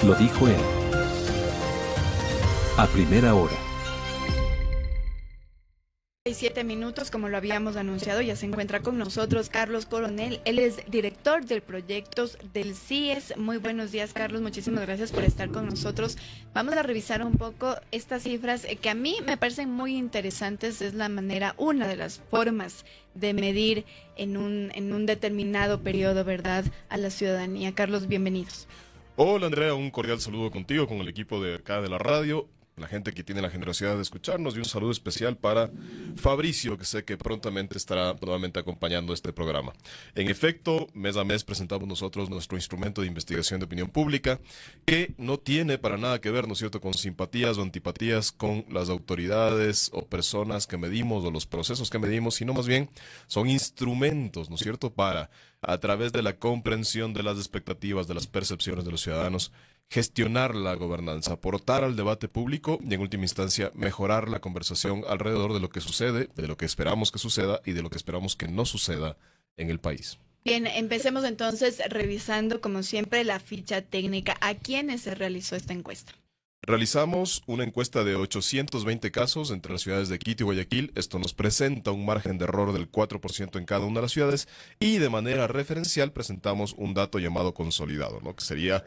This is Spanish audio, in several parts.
Lo dijo él. A primera hora. 7 minutos, como lo habíamos anunciado, ya se encuentra con nosotros Carlos Coronel. Él es director de proyectos del CIES. Muy buenos días, Carlos. Muchísimas gracias por estar con nosotros. Vamos a revisar un poco estas cifras que a mí me parecen muy interesantes. Es la manera, una de las formas de medir en un determinado periodo, ¿verdad?, a la ciudadanía. Carlos, bienvenidos. Hola Andrea, un cordial saludo contigo, con el equipo de acá de la radio, la gente que tiene la generosidad de escucharnos, y un saludo especial para Fabricio, que sé que prontamente estará nuevamente acompañando este programa. En efecto, mes a mes presentamos nosotros nuestro instrumento de investigación de opinión pública, que no tiene para nada que ver, ¿no es cierto?, con simpatías o antipatías con las autoridades o personas que medimos o los procesos que medimos, sino más bien son instrumentos, ¿no es cierto?, para, a través de la comprensión de las expectativas, de las percepciones de los ciudadanos, gestionar la gobernanza, aportar al debate público y, en última instancia, mejorar la conversación alrededor de lo que sucede, de lo que esperamos que suceda y de lo que esperamos que no suceda en el país. Bien, empecemos entonces revisando, como siempre, la ficha técnica. ¿A quiénes se realizó esta encuesta? Realizamos una encuesta de 820 casos entre las ciudades de Quito y Guayaquil. Esto nos presenta un margen de error del 4% en cada una de las ciudades, y de manera referencial presentamos un dato llamado consolidado, ¿no?, que sería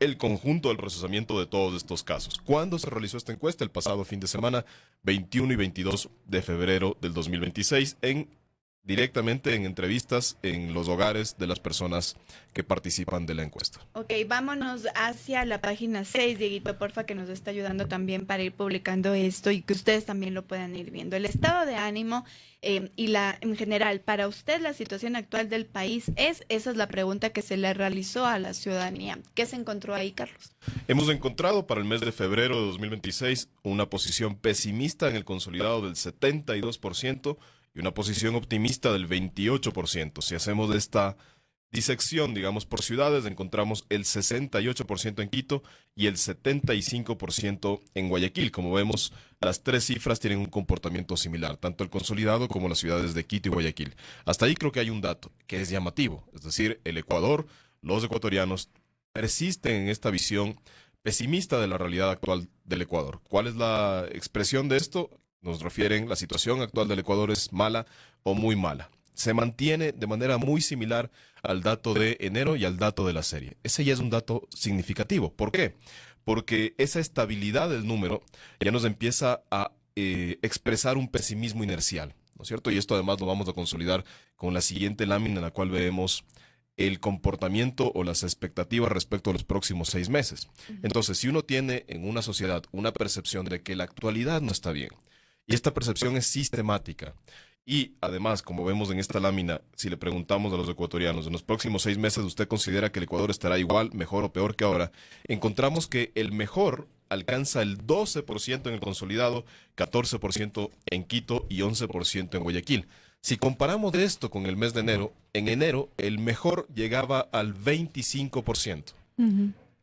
el conjunto del procesamiento de todos estos casos. ¿Cuándo se realizó esta encuesta? El pasado fin de semana, 21 y 22 de febrero del 2026, directamente en entrevistas en los hogares de las personas que participan de la encuesta. Ok, vámonos hacia la página 6, Dieguito, porfa, que nos está ayudando también para ir publicando esto y que ustedes también lo puedan ir viendo. El estado de ánimo en general, para usted la situación actual del país esa es la pregunta que se le realizó a la ciudadanía. ¿Qué se encontró ahí, Carlos? Hemos encontrado para el mes de febrero de 2026 una posición pesimista en el consolidado del 72%, y una posición optimista del 28%. Si hacemos esta disección, digamos, por ciudades, encontramos el 68% en Quito y el 75% en Guayaquil. Como vemos, las tres cifras tienen un comportamiento similar, tanto el consolidado como las ciudades de Quito y Guayaquil. Hasta ahí creo que hay un dato que es llamativo, es decir, el Ecuador, los ecuatorianos persisten en esta visión pesimista de la realidad actual del Ecuador. ¿Cuál es la expresión de esto? Nos refieren, la situación actual del Ecuador es mala o muy mala. Se mantiene de manera muy similar al dato de enero y al dato de la serie. Ese ya es un dato significativo. ¿Por qué? Porque esa estabilidad del número ya nos empieza a expresar un pesimismo inercial, ¿no es cierto? Y esto además lo vamos a consolidar con la siguiente lámina, en la cual vemos el comportamiento o las expectativas respecto a los próximos 6 meses. Entonces, si uno tiene en una sociedad una percepción de que la actualidad no está bien, y esta percepción es sistemática, y además, como vemos en esta lámina, si le preguntamos a los ecuatorianos, en los próximos 6 meses, ¿usted considera que el Ecuador estará igual, mejor o peor que ahora? Encontramos que el mejor alcanza el 12% en el consolidado, 14% en Quito y 11% en Guayaquil. Si comparamos esto con el mes de enero, en enero el mejor llegaba al 25%.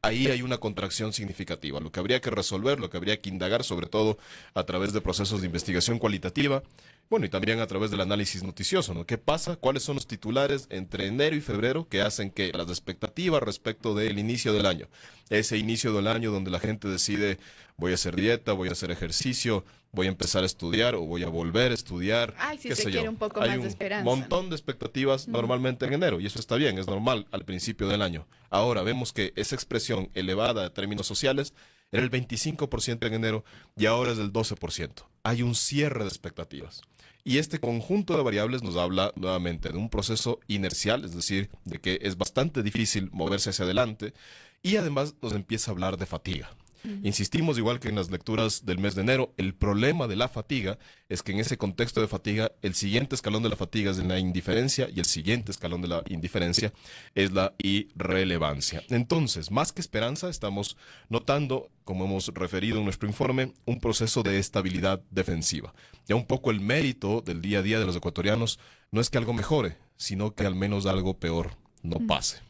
Ahí hay una contracción significativa. Lo que habría que resolver, lo que habría que indagar, sobre todo a través de procesos de investigación cualitativa, bueno, y también a través del análisis noticioso, ¿no? ¿Qué pasa? ¿Cuáles son los titulares entre enero y febrero que hacen que las expectativas respecto del inicio del año, ese inicio del año donde la gente decide, voy a hacer dieta, voy a hacer ejercicio, voy a empezar a estudiar o voy a volver a estudiar, Ay, sí, qué se sé quiere yo? un poco Hay más de un esperanza. montón de expectativas normalmente en enero, y eso está bien, es normal al principio del año. Ahora vemos que esa expresión elevada de términos sociales era el 25% en enero y ahora es del 12%. Hay un cierre de expectativas. Y este conjunto de variables nos habla nuevamente de un proceso inercial, es decir, de que es bastante difícil moverse hacia adelante, y además nos empieza a hablar de fatiga. Insistimos, igual que en las lecturas del mes de enero, el problema de la fatiga es que en ese contexto de fatiga, el siguiente escalón de la fatiga es la indiferencia y el siguiente escalón de la indiferencia es la irrelevancia. Entonces, más que esperanza, estamos notando, como hemos referido en nuestro informe, un proceso de estabilidad defensiva. Ya un poco el mérito del día a día de los ecuatorianos no es que algo mejore, sino que al menos algo peor no pase.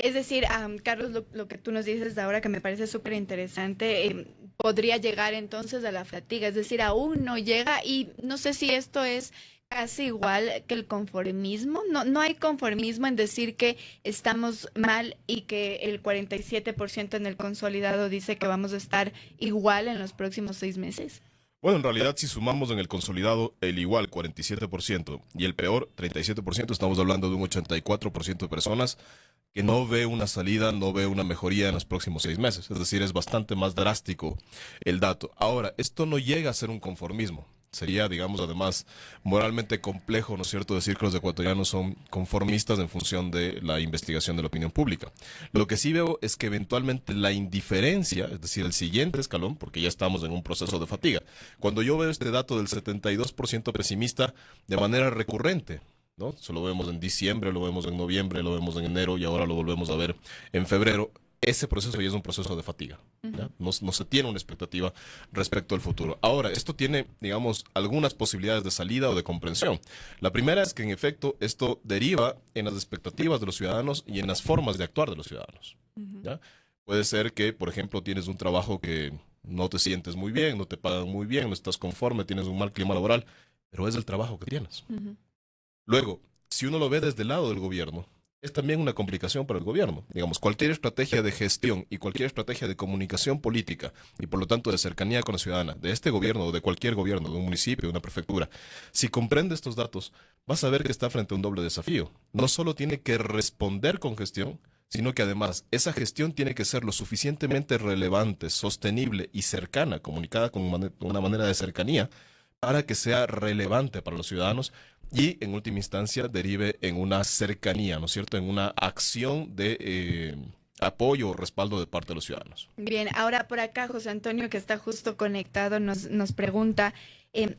Es decir, Carlos, lo que tú nos dices ahora, que me parece súper interesante, podría llegar entonces a la fatiga, es decir, aún no llega, y no sé si esto es casi igual que el conformismo. No, no hay conformismo en decir que estamos mal y que el 47% en el consolidado dice que vamos a estar igual en los próximos 6 meses. Bueno, en realidad, si sumamos en el consolidado el igual 47% y el peor 37%, estamos hablando de un 84% de personas que no ve una salida, no ve una mejoría en los próximos 6 meses. Es decir, es bastante más drástico el dato. Ahora, esto no llega a ser un conformismo. Sería, digamos, además, moralmente complejo, ¿no es cierto?, decir que los ecuatorianos son conformistas en función de la investigación de la opinión pública. Lo que sí veo es que eventualmente la indiferencia, es decir, el siguiente escalón, porque ya estamos en un proceso de fatiga. Cuando yo veo este dato del 72% pesimista de manera recurrente, ¿no? Eso lo vemos en diciembre, lo vemos en noviembre, lo vemos en enero y ahora lo volvemos a ver en febrero. Ese proceso ya es un proceso de fatiga. ¿Ya? No se tiene una expectativa respecto al futuro. Ahora, esto tiene, digamos, algunas posibilidades de salida o de comprensión. La primera es que, en efecto, esto deriva en las expectativas de los ciudadanos y en las formas de actuar de los ciudadanos. ¿Ya? Puede ser que, por ejemplo, tienes un trabajo que no te sientes muy bien, no te pagan muy bien, no estás conforme, tienes un mal clima laboral, pero es el trabajo que tienes. Luego, si uno lo ve desde el lado del gobierno, es también una complicación para el gobierno. Digamos, cualquier estrategia de gestión y cualquier estrategia de comunicación política y por lo tanto de cercanía con la ciudadana, de este gobierno o de cualquier gobierno, de un municipio, de una prefectura, si comprende estos datos, vas a ver que está frente a un doble desafío. No solo tiene que responder con gestión, sino que además esa gestión tiene que ser lo suficientemente relevante, sostenible y cercana, comunicada con una manera de cercanía, para que sea relevante para los ciudadanos y, en última instancia, derive en una cercanía, ¿no es cierto?, en una acción de apoyo o respaldo de parte de los ciudadanos. Bien, ahora por acá José Antonio, que está justo conectado, nos pregunta,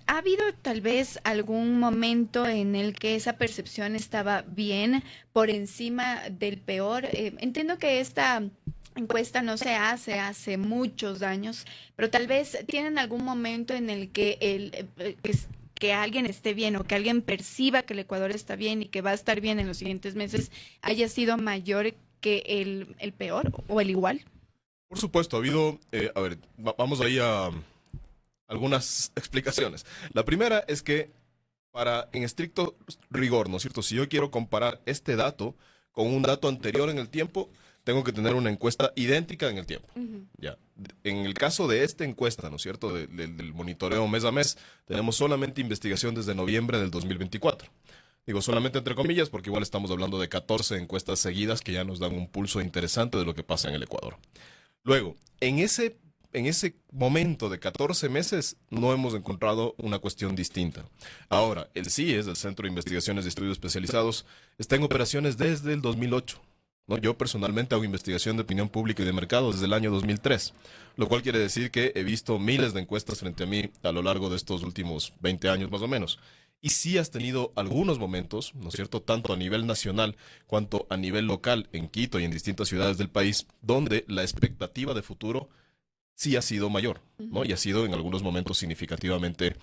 ¿ha habido tal vez algún momento en el que esa percepción estaba bien por encima del peor? Entiendo que esta encuesta no se hace muchos años, pero tal vez tienen algún momento en el que que alguien esté bien o que alguien perciba que el Ecuador está bien y que va a estar bien en los siguientes meses haya sido mayor que el peor o el igual. Por supuesto, ha habido, a ver, vamos ahí a algunas explicaciones. La primera es que en estricto rigor, ¿no es cierto? Si yo quiero comparar este dato con un dato anterior en el tiempo, tengo que tener una encuesta idéntica en el tiempo. Ya. En el caso de esta encuesta, ¿no es cierto?, del monitoreo mes a mes, tenemos solamente investigación desde noviembre del 2024. Digo solamente entre comillas porque igual estamos hablando de 14 encuestas seguidas que ya nos dan un pulso interesante de lo que pasa en el Ecuador. Luego, en ese momento de 14 meses no hemos encontrado una cuestión distinta. Ahora, el CIES, el Centro de Investigaciones y Estudios Especializados, está en operaciones desde el 2008. ¿No? Yo personalmente hago investigación de opinión pública y de mercado desde el año 2003, lo cual quiere decir que he visto miles de encuestas frente a mí a lo largo de estos últimos 20 años más o menos. Y sí has tenido algunos momentos, ¿no es cierto?, tanto a nivel nacional cuanto a nivel local en Quito y en distintas ciudades del país, donde la expectativa de futuro sí ha sido mayor, ¿no? Y ha sido en algunos momentos significativamente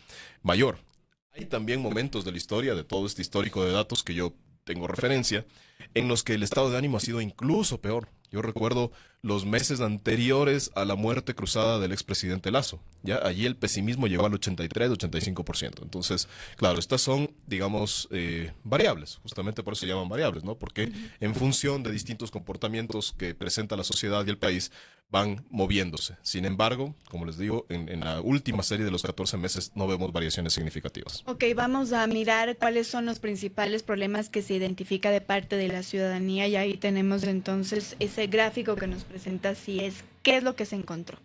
mayor. Hay también momentos de la historia, de todo este histórico de datos que yo tengo referencia, en los que el estado de ánimo ha sido incluso peor. Yo recuerdo los meses anteriores a la muerte cruzada del expresidente Lasso. Ya allí el pesimismo llegó al 83-85%. Entonces, claro, estas son, digamos, variables. Justamente por eso se llaman variables, ¿no? Porque en función de distintos comportamientos que presenta la sociedad y el país, van moviéndose. Sin embargo, como les digo, en la última serie de los 14 meses no vemos variaciones significativas. Ok, vamos a mirar cuáles son los principales problemas que se identifica de parte de la ciudadanía y ahí tenemos entonces ese gráfico que nos presenta CIES. ¿Qué es lo que se encontró?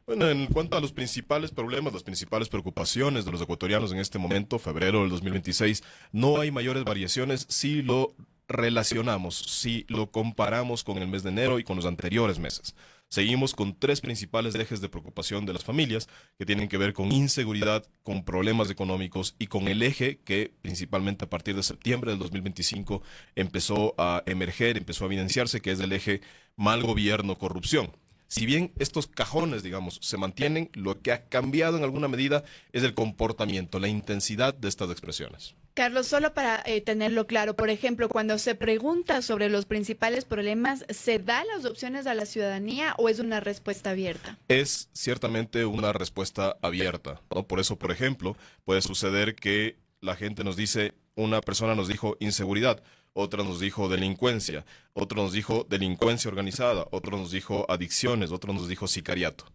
Bueno, en cuanto a los principales problemas, las principales preocupaciones de los ecuatorianos en este momento, febrero del 2026, no hay mayores variaciones si lo relacionamos, si lo comparamos con el mes de enero y con los anteriores meses. Seguimos con tres principales ejes de preocupación de las familias que tienen que ver con inseguridad, con problemas económicos y con el eje que principalmente a partir de septiembre del 2025 empezó a emerger, empezó a evidenciarse, que es el eje mal gobierno, corrupción. Si bien estos cajones, digamos, se mantienen, lo que ha cambiado en alguna medida es el comportamiento, la intensidad de estas expresiones. Carlos, solo para tenerlo claro, por ejemplo, cuando se pregunta sobre los principales problemas, ¿se da las opciones a la ciudadanía o es una respuesta abierta? Es ciertamente una respuesta abierta, ¿no? Por eso, por ejemplo, puede suceder que la gente nos dice, una persona nos dijo inseguridad, otra nos dijo delincuencia, otro nos dijo delincuencia organizada, otro nos dijo adicciones, otro nos dijo sicariato.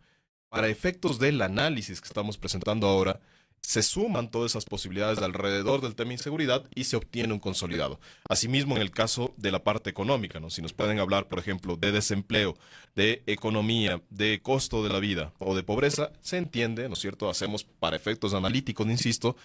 Para efectos del análisis que estamos presentando ahora, se suman todas esas posibilidades alrededor del tema inseguridad y se obtiene un consolidado. Asimismo, en el caso de la parte económica, ¿no? Si nos pueden hablar, por ejemplo, de desempleo, de economía, de costo de la vida o de pobreza, se entiende, ¿no es cierto? Hacemos para efectos analíticos, insisto,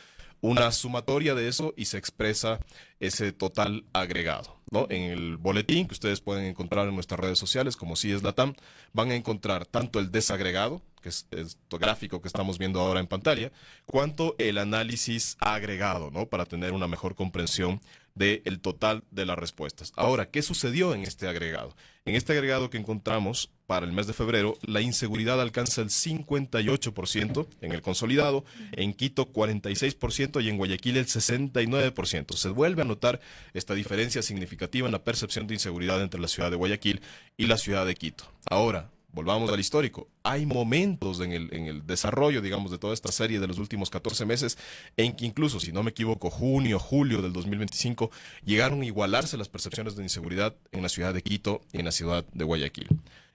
una sumatoria de eso y se expresa ese total agregado, ¿no? En el boletín que ustedes pueden encontrar en nuestras redes sociales, como CIES LATAM, van a encontrar tanto el desagregado, que es este gráfico que estamos viendo ahora en pantalla, cuanto el análisis agregado, ¿no? Para tener una mejor comprensión del total de las respuestas. Ahora, ¿qué sucedió en este agregado? En este agregado que encontramos para el mes de febrero, la inseguridad alcanza el 58% en el consolidado, en Quito 46% y en Guayaquil el 69%. Se vuelve a notar esta diferencia significativa en la percepción de inseguridad entre la ciudad de Guayaquil y la ciudad de Quito. Ahora, volvamos al histórico. Hay momentos en el desarrollo, digamos, de toda esta serie de los últimos 14 meses en que incluso, si no me equivoco, junio, julio del 2025, llegaron a igualarse las percepciones de inseguridad en la ciudad de Quito y en la ciudad de Guayaquil.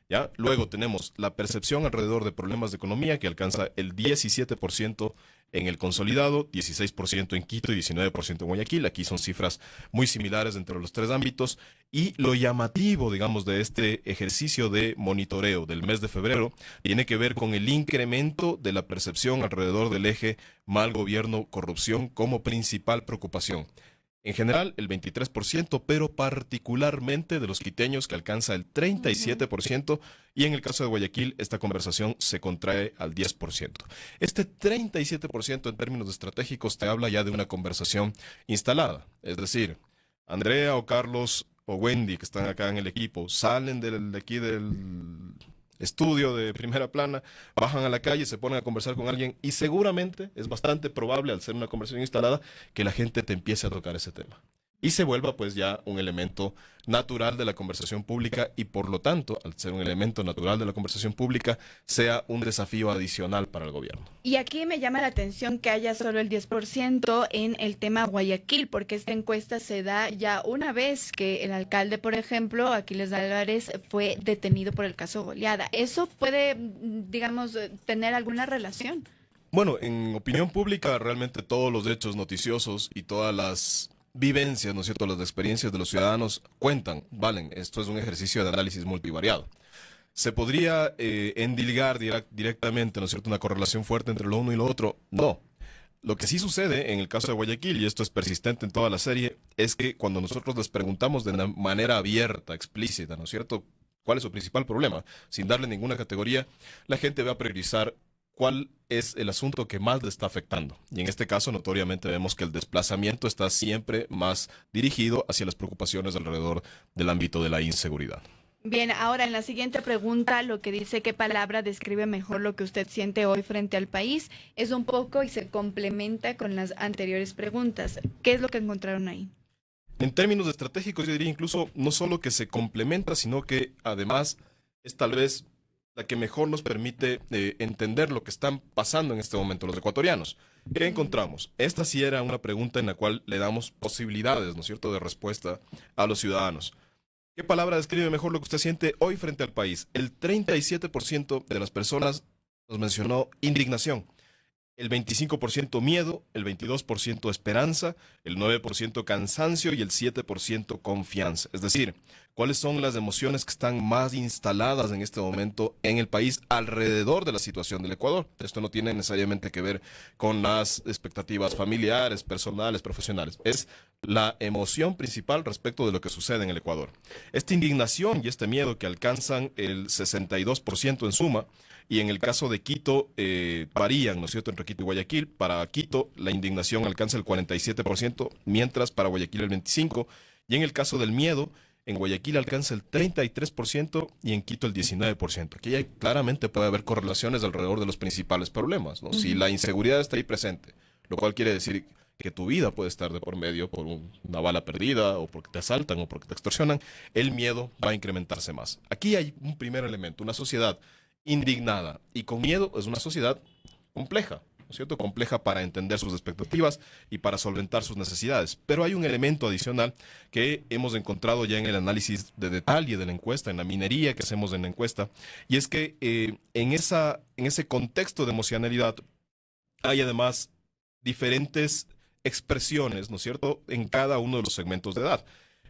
¿Ya? Luego tenemos la percepción alrededor de problemas de economía que alcanza el 17% en el consolidado, 16% en Quito y 19% en Guayaquil. Aquí son cifras muy similares entre los tres ámbitos. Y lo llamativo, digamos, de este ejercicio de monitoreo del mes de febrero tiene que ver con el incremento de la percepción alrededor del eje mal gobierno, corrupción como principal preocupación. En general, el 23%, pero particularmente de los quiteños, que alcanza el 37%, y en el caso de Guayaquil, esta conversación se contrae al 10%. Este 37% en términos estratégicos te habla ya de una conversación instalada. Es decir, Andrea o Carlos o Wendy, que están acá en el equipo, salen de aquí del estudio de primera plana, bajan a la calle, se ponen a conversar con alguien y seguramente es bastante probable, al ser una conversación instalada, que la gente te empiece a tocar ese tema. Y se vuelva pues ya un elemento natural de la conversación pública y por lo tanto, al ser un elemento natural de la conversación pública, sea un desafío adicional para el gobierno. Y aquí me llama la atención que haya solo el 10% en el tema Guayaquil, porque esta encuesta se da ya una vez que el alcalde, por ejemplo, Aquiles Álvarez, fue detenido por el caso Goleada. ¿Eso puede, digamos, tener alguna relación? Bueno, en opinión pública, realmente todos los hechos noticiosos y todas las vivencias, ¿no es cierto?, las experiencias de los ciudadanos cuentan, valen. Esto es un ejercicio de análisis multivariado. ¿Se podría endilgar directamente, ¿no es cierto?, una correlación fuerte entre lo uno y lo otro? No. Lo que sí sucede en el caso de Guayaquil, y esto es persistente en toda la serie, es que cuando nosotros les preguntamos de una manera abierta, explícita, ¿no es cierto?, ¿cuál es su principal problema? Sin darle ninguna categoría, la gente va a priorizar cuál es el asunto que más le está afectando. Y en este caso, notoriamente vemos que el desplazamiento está siempre más dirigido hacia las preocupaciones alrededor del ámbito de la inseguridad. Bien, ahora en la siguiente pregunta, lo que dice qué palabra describe mejor lo que usted siente hoy frente al país, es un poco y se complementa con las anteriores preguntas. ¿Qué es lo que encontraron ahí? En términos estratégicos, yo diría incluso no solo que se complementa, sino que además es tal vez la que mejor nos permite entender lo que están pasando en este momento los ecuatorianos. ¿Qué encontramos? Esta sí era una pregunta en la cual le damos posibilidades, ¿no es cierto?, de respuesta a los ciudadanos. ¿Qué palabra describe mejor lo que usted siente hoy frente al país? El 37% de las personas nos mencionó indignación, el 25% miedo, el 22% esperanza, el 9% cansancio y el 7% confianza. Es decir, ¿cuáles son las emociones que están más instaladas en este momento en el país alrededor de la situación del Ecuador? Esto no tiene necesariamente que ver con las expectativas familiares, personales, profesionales. Es la emoción principal respecto de lo que sucede en el Ecuador. Esta indignación y este miedo que alcanzan el 62% en suma, y en el caso de Quito varían, ¿no es cierto?, entre Quito y Guayaquil. Para Quito la indignación alcanza el 47%, mientras para Guayaquil el 25%. Y en el caso del miedo, en Guayaquil alcanza el 33% y en Quito el 19%. Aquí claramente puede haber correlaciones alrededor de los principales problemas, ¿no? Si la inseguridad está ahí presente, lo cual quiere decir que tu vida puede estar de por medio por una bala perdida o porque te asaltan o porque te extorsionan, el miedo va a incrementarse más. Aquí hay un primer elemento, una sociedad indignada y con miedo es una sociedad compleja. ¿no es cierto? Compleja para entender sus expectativas y para solventar sus necesidades. Pero hay un elemento adicional que hemos encontrado ya en el análisis de detalle de la encuesta, en la minería que hacemos en la encuesta, y es que en ese contexto de emocionalidad hay además diferentes expresiones, ¿no es cierto?, en cada uno de los segmentos de edad.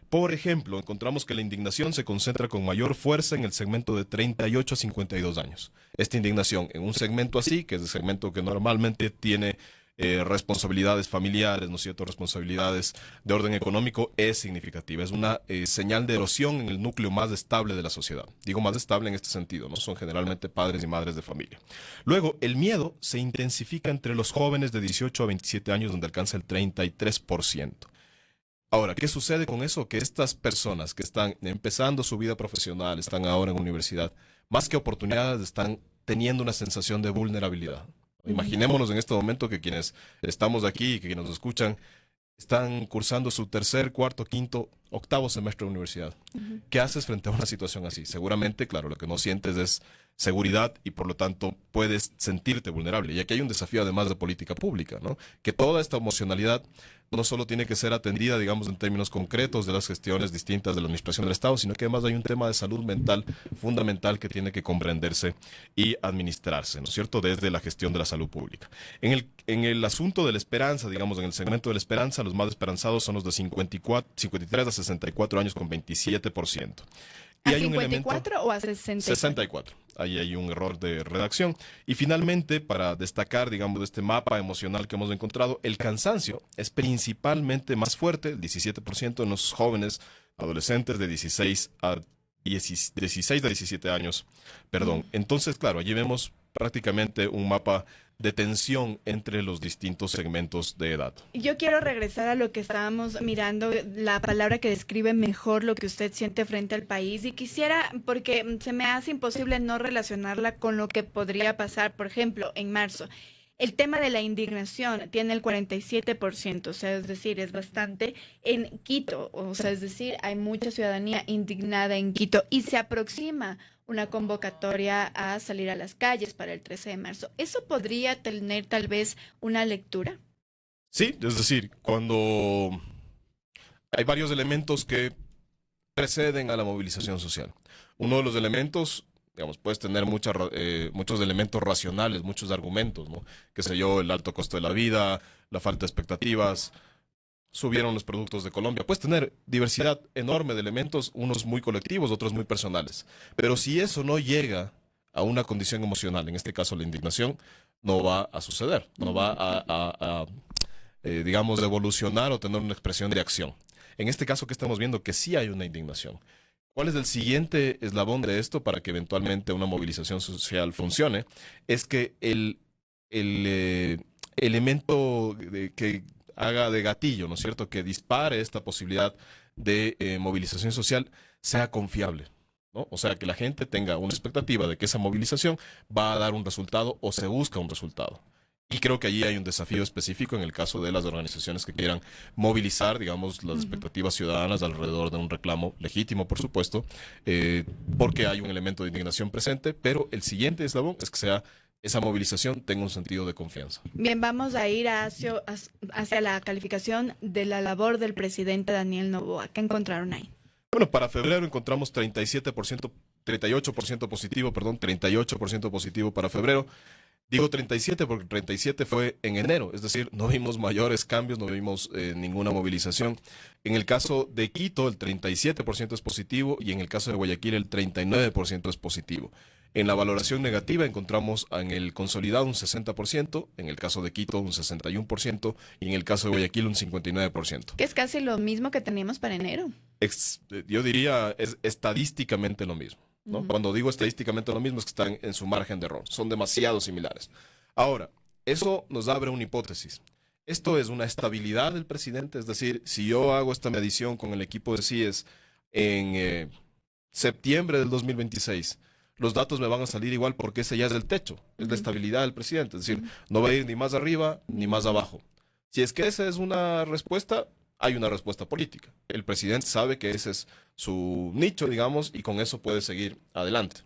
Por ejemplo, encontramos que la indignación se concentra con mayor fuerza en el segmento de 38 a 52 años. Esta indignación en un segmento así, que es el segmento que normalmente tiene responsabilidades familiares, ¿no es cierto?, responsabilidades de orden económico, es significativa. Es una señal de erosión en el núcleo más estable de la sociedad. Digo más estable en este sentido, ¿no? Son generalmente padres y madres de familia. Luego, el miedo se intensifica entre los jóvenes de 18 a 27 años, donde alcanza el 33%. Ahora, ¿qué sucede con eso? Que estas personas que están empezando su vida profesional, están ahora en universidad, más que oportunidades, están teniendo una sensación de vulnerabilidad. Imaginémonos en este momento que quienes estamos aquí y que quienes nos escuchan están cursando su tercer, cuarto, quinto, octavo semestre de universidad. ¿Qué haces frente a una situación así? Seguramente, claro, lo que no sientes es seguridad y por lo tanto puedes sentirte vulnerable. Y aquí hay un desafío además de política pública, ¿no? Que toda esta emocionalidad no solo tiene que ser atendida, digamos, en términos concretos de las gestiones distintas de la administración del Estado, sino que además hay un tema de salud mental fundamental que tiene que comprenderse y administrarse, ¿no es cierto?, desde la gestión de la salud pública. En el asunto de la esperanza, digamos, en el segmento de la esperanza, los más esperanzados son los de 53 a 64 años con 27%. Y ¿A hay 54 o a 64? 64. Ahí hay un error de redacción. Y finalmente, para destacar, digamos, de este mapa emocional que hemos encontrado, el cansancio es principalmente más fuerte, el 17% en los jóvenes adolescentes de 16 a 17 años. Perdón. Entonces, claro, allí vemos prácticamente un mapa de tensión entre los distintos segmentos de edad. Yo quiero regresar a lo que estábamos mirando, la palabra que describe mejor lo que usted siente frente al país, y quisiera, porque se me hace imposible no relacionarla con lo que podría pasar, por ejemplo, en marzo. El tema de la indignación tiene el 47%, o sea, es decir, es bastante en Quito, o sea, es decir, hay mucha ciudadanía indignada en Quito y se aproxima una convocatoria a salir a las calles para el 13 de marzo. ¿Eso podría tener tal vez una lectura? Sí, es decir, cuando hay varios elementos que preceden a la movilización social. Uno de los elementos, digamos, puedes tener muchos elementos racionales, muchos argumentos, ¿no? Qué sé yo, el alto costo de la vida, la falta de expectativas, subieron los productos de Colombia. Puedes tener diversidad enorme de elementos, unos muy colectivos, otros muy personales. Pero si eso no llega a una condición emocional, en este caso la indignación, no va a suceder, no va digamos, evolucionar o tener una expresión de acción. En este caso que estamos viendo que sí hay una indignación. ¿Cuál es el siguiente eslabón de esto para que eventualmente una movilización social funcione? Es que el elemento que haga de gatillo, ¿no es cierto?, que dispare esta posibilidad de movilización social sea confiable, ¿no? O sea, que la gente tenga una expectativa de que esa movilización va a dar un resultado o se busca un resultado. Y creo que allí hay un desafío específico en el caso de las organizaciones que quieran movilizar, digamos, las expectativas ciudadanas alrededor de un reclamo legítimo, por supuesto, porque hay un elemento de indignación presente, pero el siguiente eslabón es que sea esa movilización tenga un sentido de confianza. Bien, vamos a ir hacia la calificación de la labor del presidente Daniel Noboa. ¿Qué encontraron ahí? Bueno, para febrero encontramos 38% positivo, perdón, 38% positivo para febrero. Digo 37 porque 37 fue en enero, es decir, no vimos mayores cambios, no vimos ninguna movilización. En el caso de Quito, el 37% es positivo y en el caso de Guayaquil, el 39% es positivo. En la valoración negativa encontramos en el consolidado un 60%, en el caso de Quito un 61% y en el caso de Guayaquil un 59%. Que es casi lo mismo que teníamos para enero. Yo diría es estadísticamente lo mismo, ¿no? Cuando digo estadísticamente lo mismo es que están en su margen de error, son demasiado similares. Ahora, eso nos abre una hipótesis. Esto es una estabilidad del presidente, es decir, si yo hago esta medición con el equipo de CIES en septiembre del 2026, los datos me van a salir igual porque ese ya es el techo, es la estabilidad del presidente, es decir, no va a ir ni más arriba ni más abajo. Si es que esa es una respuesta, hay una respuesta política. El presidente sabe que ese es su nicho, digamos, y con eso puede seguir adelante.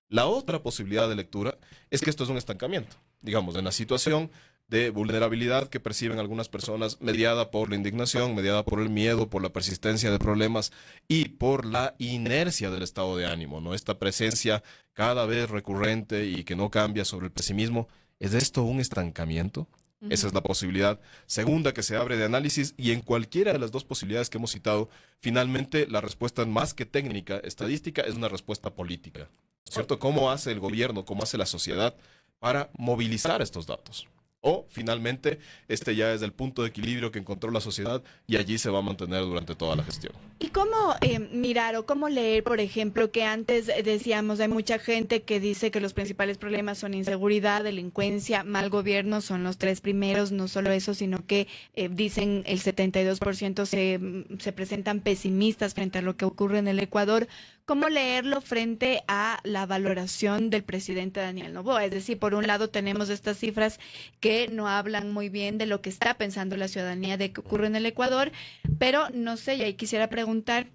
La otra posibilidad de lectura es que esto es un estancamiento. Digamos, en la situación de vulnerabilidad que perciben algunas personas, mediada por la indignación, mediada por el miedo, por la persistencia de problemas y por la inercia del estado de ánimo, ¿no? Esta presencia cada vez recurrente y que no cambia sobre el pesimismo. ¿Es esto un estancamiento? Esa es la posibilidad segunda que se abre de análisis, y en cualquiera de las dos posibilidades que hemos citado, finalmente la respuesta más que técnica, estadística, es una respuesta política, ¿cierto? ¿Cómo hace el gobierno, cómo hace la sociedad para movilizar estos datos? O finalmente, este ya es el punto de equilibrio que encontró la sociedad y allí se va a mantener durante toda la gestión. ¿Y cómo mirar o cómo leer, por ejemplo, que antes decíamos, hay mucha gente que dice que los principales problemas son inseguridad, delincuencia, mal gobierno, son los tres primeros, no solo eso, sino que dicen el 72% se presentan pesimistas frente a lo que ocurre en el Ecuador? ¿Cómo leerlo frente a la valoración del presidente Daniel Noboa? Es decir, por un lado tenemos estas cifras que no hablan muy bien de lo que está pensando la ciudadanía de que ocurre en el Ecuador, pero no sé, y ahí quisiera preguntar,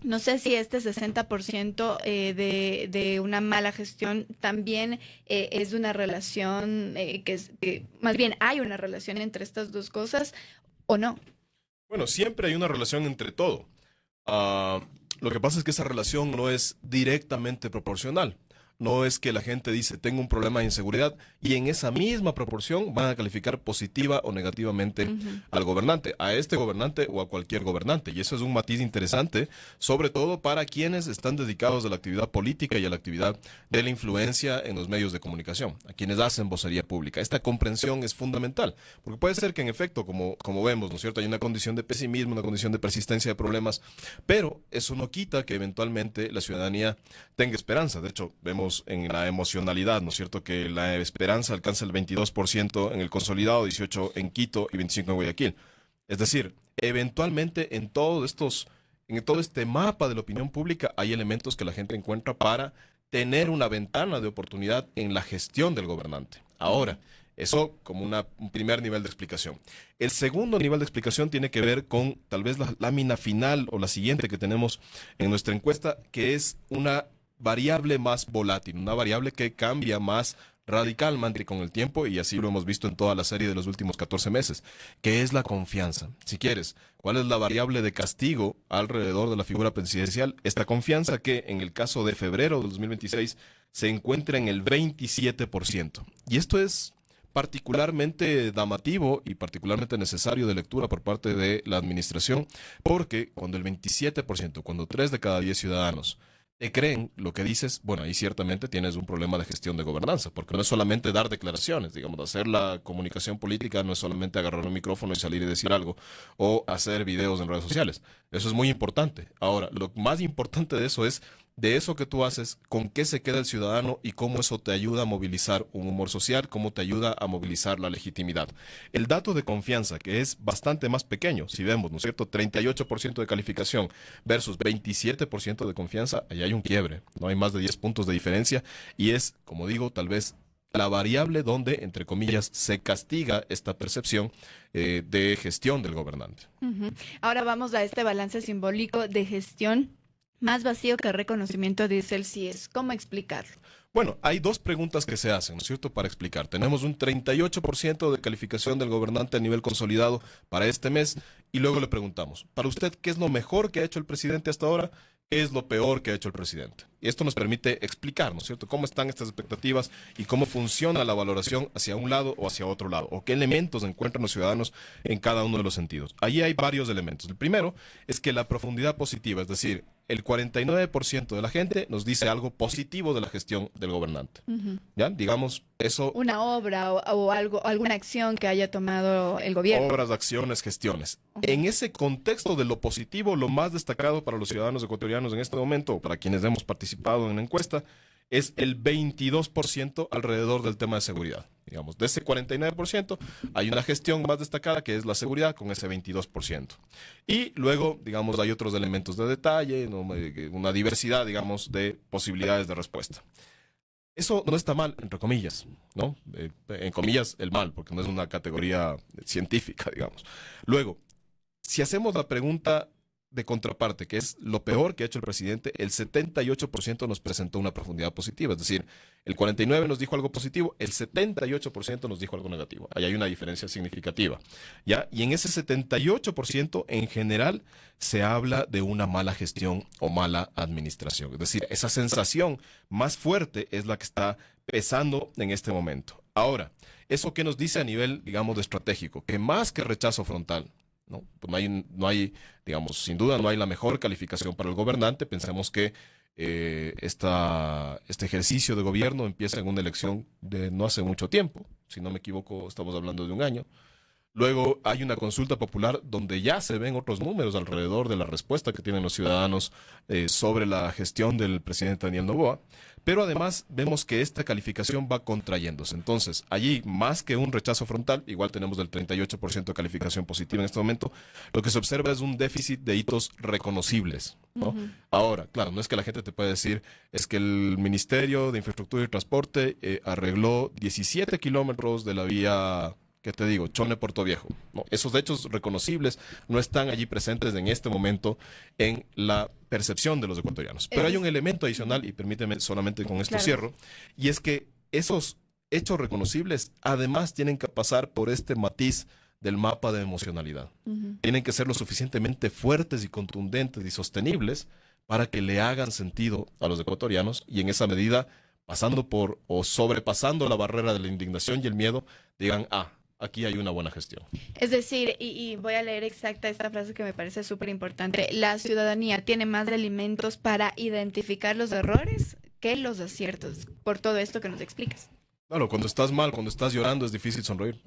no sé si este 60% de una mala gestión también es de una relación, que más bien hay una relación entre estas dos cosas, ¿o no? Bueno, siempre hay una relación entre todo. Lo que pasa es que esa relación no es directamente proporcional. No es que la gente dice, tengo un problema de inseguridad, y en esa misma proporción van a calificar positiva o negativamente al gobernante, a este gobernante o a cualquier gobernante. Y eso es un matiz interesante, sobre todo para quienes están dedicados a la actividad política y a la actividad de la influencia en los medios de comunicación, a quienes hacen vocería pública. Esta comprensión es fundamental, porque puede ser que en efecto, como vemos, ¿no es cierto?, hay una condición de pesimismo, una condición de persistencia de problemas, pero eso no quita que eventualmente la ciudadanía tenga esperanza. De hecho, vemos en la emocionalidad, ¿no es cierto?, que la esperanza alcanza el 22% en el consolidado, 18% en Quito y 25% en Guayaquil. Es decir, eventualmente en todo este mapa de la opinión pública hay elementos que la gente encuentra para tener una ventana de oportunidad en la gestión del gobernante. Ahora, eso como un primer nivel de explicación. El segundo nivel de explicación tiene que ver con tal vez la lámina final o la siguiente que tenemos en nuestra encuesta, que es una variable más volátil, una variable que cambia más radicalmente con el tiempo, y así lo hemos visto en toda la serie de los últimos 14 meses, que es la confianza. Si quieres, ¿cuál es la variable de castigo alrededor de la figura presidencial? Esta confianza que en el caso de febrero de 2026 se encuentra en el 27%. Y esto es particularmente llamativo y particularmente necesario de lectura por parte de la administración, porque cuando el 27%, cuando 3 de cada 10 ciudadanos te creen lo que dices, bueno, ahí ciertamente tienes un problema de gestión de gobernanza, porque no es solamente dar declaraciones, digamos, hacer la comunicación política no es solamente agarrar un micrófono y salir y decir algo, o hacer videos en redes sociales. Eso es muy importante. Ahora, lo más importante de eso es, de eso que tú haces, con qué se queda el ciudadano y cómo eso te ayuda a movilizar un humor social, cómo te ayuda a movilizar la legitimidad. El dato de confianza, que es bastante más pequeño, si vemos, ¿no es cierto?, 38% de calificación versus 27% de confianza, ahí hay un quiebre, no hay más de 10 puntos de diferencia, y es, como digo, tal vez la variable donde, entre comillas, se castiga esta percepción de gestión del gobernante. Ahora vamos a este balance simbólico de gestión. Más vacío que reconocimiento, dice el CIES. ¿Cómo explicarlo? Bueno, hay dos preguntas que se hacen, ¿no es cierto?, para explicar. Tenemos un 38% de calificación del gobernante a nivel consolidado para este mes, y luego le preguntamos, para usted, ¿qué es lo mejor que ha hecho el presidente hasta ahora? ¿Qué es lo peor que ha hecho el presidente? Y esto nos permite explicar, ¿no es cierto?, cómo están estas expectativas y cómo funciona la valoración hacia un lado o hacia otro lado, o qué elementos encuentran los ciudadanos en cada uno de los sentidos. Allí hay varios elementos. El primero es que la profundidad positiva, es decir, el 49% de la gente nos dice algo positivo de la gestión del gobernante. ¿Ya? Digamos, eso... Una obra o algo, alguna acción que haya tomado el gobierno. Obras, acciones, gestiones. En ese contexto de lo positivo, lo más destacado para los ciudadanos ecuatorianos en este momento, para quienes hemos participado en la encuesta, es el 22% alrededor del tema de seguridad. Digamos, de ese 49% hay una gestión más destacada que es la seguridad con ese 22%. Y luego, digamos, hay otros elementos de detalle, ¿no?, una diversidad, digamos, de posibilidades de respuesta. Eso no está mal, entre comillas, ¿no? En comillas, el mal, porque no es una categoría científica, digamos. Luego, si hacemos la pregunta de contraparte, que es lo peor que ha hecho el presidente, el 78% nos presentó una profundidad positiva. Es decir, el 49% nos dijo algo positivo, el 78% nos dijo algo negativo. Ahí hay una diferencia significativa, ¿ya? Y en ese 78% en general se habla de una mala gestión o mala administración. Es decir, esa sensación más fuerte es la que está pesando en este momento. Ahora, ¿eso qué nos dice a nivel, digamos, de estratégico? Que más que rechazo frontal, ¿no? Pues no hay, digamos, sin duda no hay la mejor calificación para el gobernante. Pensemos que este ejercicio de gobierno empieza en una elección de no hace mucho tiempo. Si no me equivoco, estamos hablando de un año. Luego hay una consulta popular donde ya se ven otros números alrededor de la respuesta que tienen los ciudadanos sobre la gestión del presidente Daniel Noboa. Pero además vemos que esta calificación va contrayéndose. Entonces, allí, más que un rechazo frontal, igual tenemos del 38% de calificación positiva en este momento, lo que se observa es un déficit de hitos reconocibles, ¿no? Ahora, claro, no es que la gente te pueda decir, es que el Ministerio de Infraestructura y Transporte arregló 17 kilómetros de la vía, ¿qué te digo? Chone-Puerto Viejo, ¿no? Esos hechos reconocibles no están allí presentes en este momento en la percepción de los ecuatorianos. Pero hay un elemento adicional, y permíteme solamente con esto cierro, y es que esos hechos reconocibles además tienen que pasar por este matiz del mapa de emocionalidad. Tienen que ser lo suficientemente fuertes y contundentes y sostenibles para que le hagan sentido a los ecuatorianos y en esa medida, pasando por o sobrepasando la barrera de la indignación y el miedo, digan, aquí hay una buena gestión. Es decir, y voy a leer exacta esta frase que me parece súper importante, la ciudadanía tiene más elementos para identificar los errores que los aciertos, por todo esto que nos explicas. Claro, cuando estás mal, cuando estás llorando es difícil sonreír.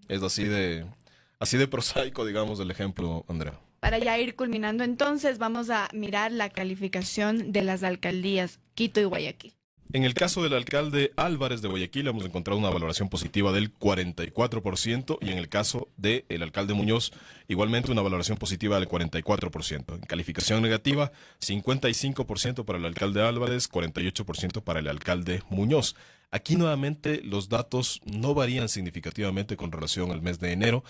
Es así de prosaico, digamos, el ejemplo, Andrea. Para ya ir culminando entonces, vamos a mirar la calificación de las alcaldías Quito y Guayaquil. En el caso del alcalde Álvarez de Guayaquil hemos encontrado una valoración positiva del 44% y en el caso del alcalde Muñoz igualmente una valoración positiva del 44%. En calificación negativa, 55% para el alcalde Álvarez, 48% para el alcalde Muñoz. Aquí nuevamente los datos no varían significativamente con relación al mes de enero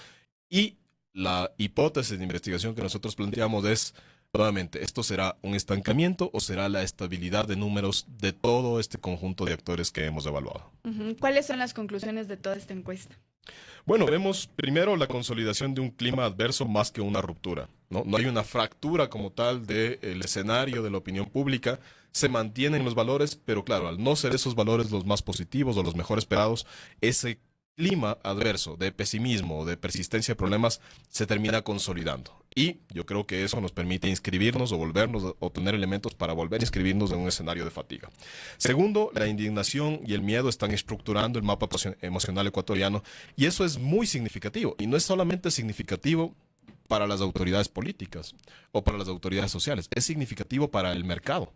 y la hipótesis de investigación que nosotros planteamos es, nuevamente, ¿esto será un estancamiento o será la estabilidad de números de todo este conjunto de actores que hemos evaluado? ¿Cuáles son las conclusiones de toda esta encuesta? Bueno, vemos primero la consolidación de un clima adverso más que una ruptura, ¿no? No hay una fractura como tal del escenario de la opinión pública, se mantienen los valores, pero claro, al no ser esos valores los más positivos o los mejor esperados, ese clima adverso de pesimismo o de persistencia de problemas se termina consolidando. Y yo creo que eso nos permite inscribirnos o volvernos a obtener elementos para volver a inscribirnos en un escenario de fatiga. Segundo, la indignación y el miedo están estructurando el mapa emocional ecuatoriano y eso es muy significativo. Y no es solamente significativo para las autoridades políticas o para las autoridades sociales, es significativo para el mercado.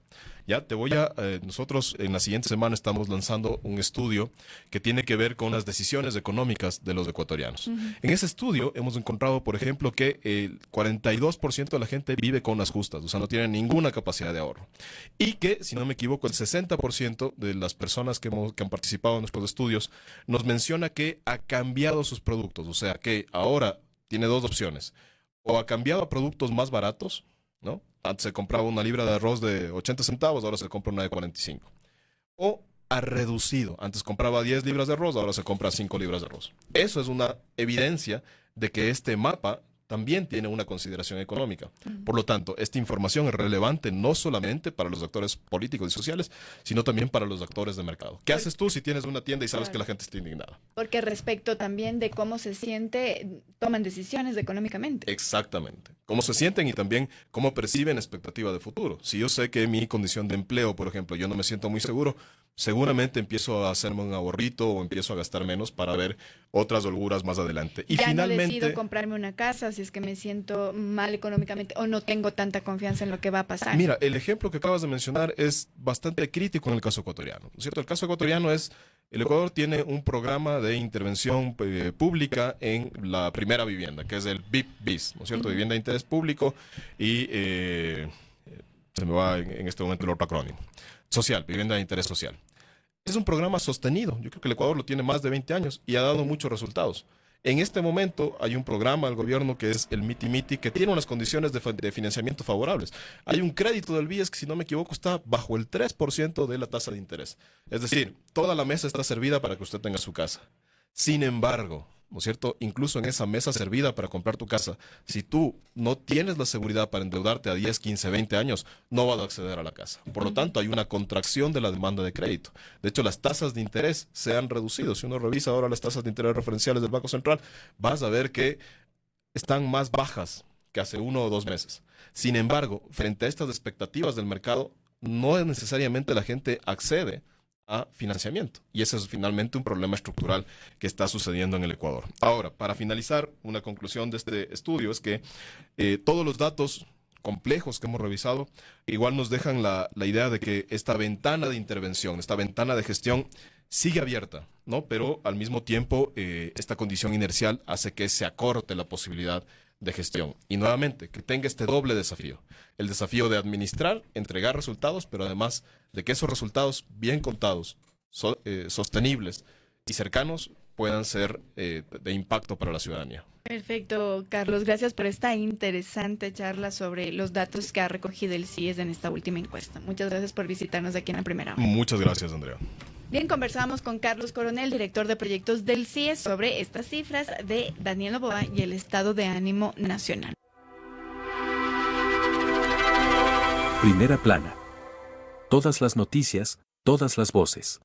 Nosotros en la siguiente semana estamos lanzando un estudio que tiene que ver con las decisiones económicas de los ecuatorianos. En ese estudio hemos encontrado, por ejemplo, que el 42% de la gente vive con las justas, o sea, no tiene ninguna capacidad de ahorro. Y que, si no me equivoco, el 60% de las personas que han participado en nuestros estudios nos menciona que ha cambiado sus productos, o sea, que ahora tiene dos opciones. O ha cambiado a productos más baratos, ¿no? Antes se compraba una libra de arroz de 80 centavos, ahora se compra una de 45. O ha reducido. Antes compraba 10 libras de arroz, ahora se compra 5 libras de arroz. Eso es una evidencia de que este mapa también tiene una consideración económica. Por lo tanto, esta información es relevante no solamente para los actores políticos y sociales, sino también para los actores de mercado. ¿Qué haces tú si tienes una tienda y sabes que la gente está indignada? Porque respecto también de cómo se siente, toman decisiones económicamente. Exactamente. Cómo se sienten y también cómo perciben expectativa de futuro. Si yo sé que mi condición de empleo, por ejemplo, yo no me siento muy seguro, seguramente empiezo a hacerme un ahorrito o empiezo a gastar menos para ver otras holguras más adelante. Y ya finalmente, no decido comprarme una casa si es que me siento mal económicamente o no tengo tanta confianza en lo que va a pasar. Mira, el ejemplo que acabas de mencionar es bastante crítico en el caso ecuatoriano, ¿no es cierto? El caso ecuatoriano es, el Ecuador tiene un programa de intervención pública en la primera vivienda, que es el BIP-BIS, ¿no es cierto? Vivienda de interés público y se me va en este momento el otro acrónimo. Social, vivienda de interés social. Es un programa sostenido. Yo creo que el Ecuador lo tiene más de 20 años y ha dado muchos resultados. En este momento hay un programa del gobierno que es el Miti Miti, que tiene unas condiciones de financiamiento favorables. Hay un crédito del BIES que, si no me equivoco, está bajo el 3% de la tasa de interés. Es decir, toda la mesa está servida para que usted tenga su casa. Sin embargo, ¿no es cierto? Incluso en esa mesa servida para comprar tu casa, si tú no tienes la seguridad para endeudarte a 10, 15, 20 años, no vas a acceder a la casa. Por lo tanto, hay una contracción de la demanda de crédito. De hecho, las tasas de interés se han reducido. Si uno revisa ahora las tasas de interés referenciales del Banco Central, vas a ver que están más bajas que hace 1 o 2 meses. Sin embargo, frente a estas expectativas del mercado, no es necesariamente la gente accede a financiamiento. Y ese es finalmente un problema estructural que está sucediendo en el Ecuador. Ahora, para finalizar, una conclusión de este estudio es que todos los datos complejos que hemos revisado igual nos dejan la idea de que esta ventana de intervención, esta ventana de gestión sigue abierta, ¿no? Pero al mismo tiempo esta condición inercial hace que se acorte la posibilidad de gestión. Y nuevamente, que tenga este doble desafío. El desafío de administrar, entregar resultados, pero además de que esos resultados bien contados, sostenibles y cercanos puedan ser de impacto para la ciudadanía. Perfecto, Carlos. Gracias por esta interesante charla sobre los datos que ha recogido el CIES en esta última encuesta. Muchas gracias por visitarnos aquí en la primera hora. Muchas gracias, Andrea. Bien, conversamos con Carlos Coronel, director de proyectos del CIES, sobre estas cifras de Daniel Noboa y el estado de ánimo nacional. Primera plana. Todas las noticias, todas las voces.